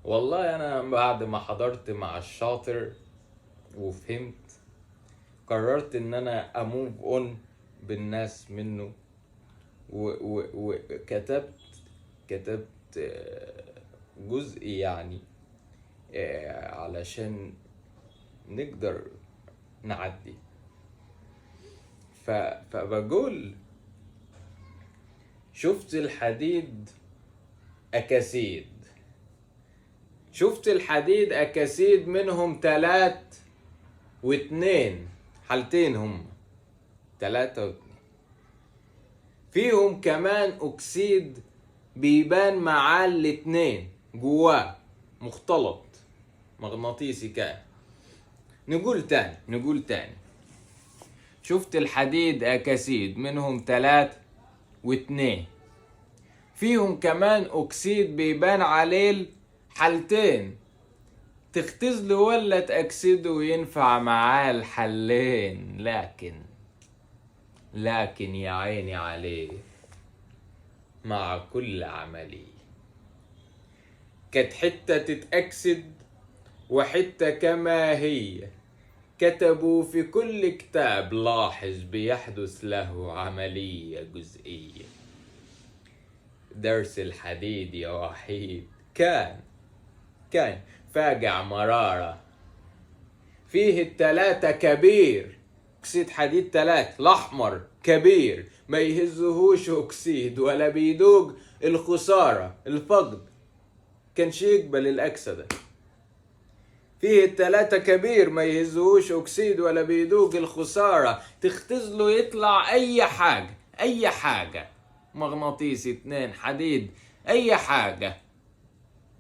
والله انا بعد ما حضرت مع الشاطر وفهمت، قررت ان انا اموف اون بالناس منه. وكتبت جزء يعني، علشان نقدر نعدي. فبقول شفت الحديد أكاسيد، شفت الحديد أكاسيد، منهم 3 و2، حالتين هم 3 و2. فيهم كمان أكسيد بيبان معاه الاتنين جواه، مختلط مغناطيسي كان. نقول تاني، شفت الحديد أكاسيد، منهم 3 و2. فيهم كمان أكسيد بيبان عليه حالتين، تختزله ولا تأكسده وينفع معاه الحلين. لكن يا عيني عليه، مع كل عملي كانت حتة تتأكسد وحتة كما هي. كتبوا في كل كتاب لاحظ بيحدث له عملية جزئية. درس الحديد يا وحيد كان فاجع مرارة. فيه ال3 كبير، أكسيد حديد 3 الأحمر كبير، ما يهزهوش أكسيد ولا بيدوق الخسارة الفقد، كانش يقبل الأكسدة. فيه ال3 كبير، ما يهزهوش أكسيد ولا بيدوق الخسارة، تختزله يطلع أي حاجة، مغناطيسي 2 حديد، أي حاجة،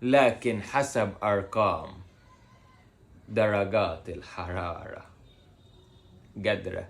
لكن حسب أرقام درجات الحرارة قادرة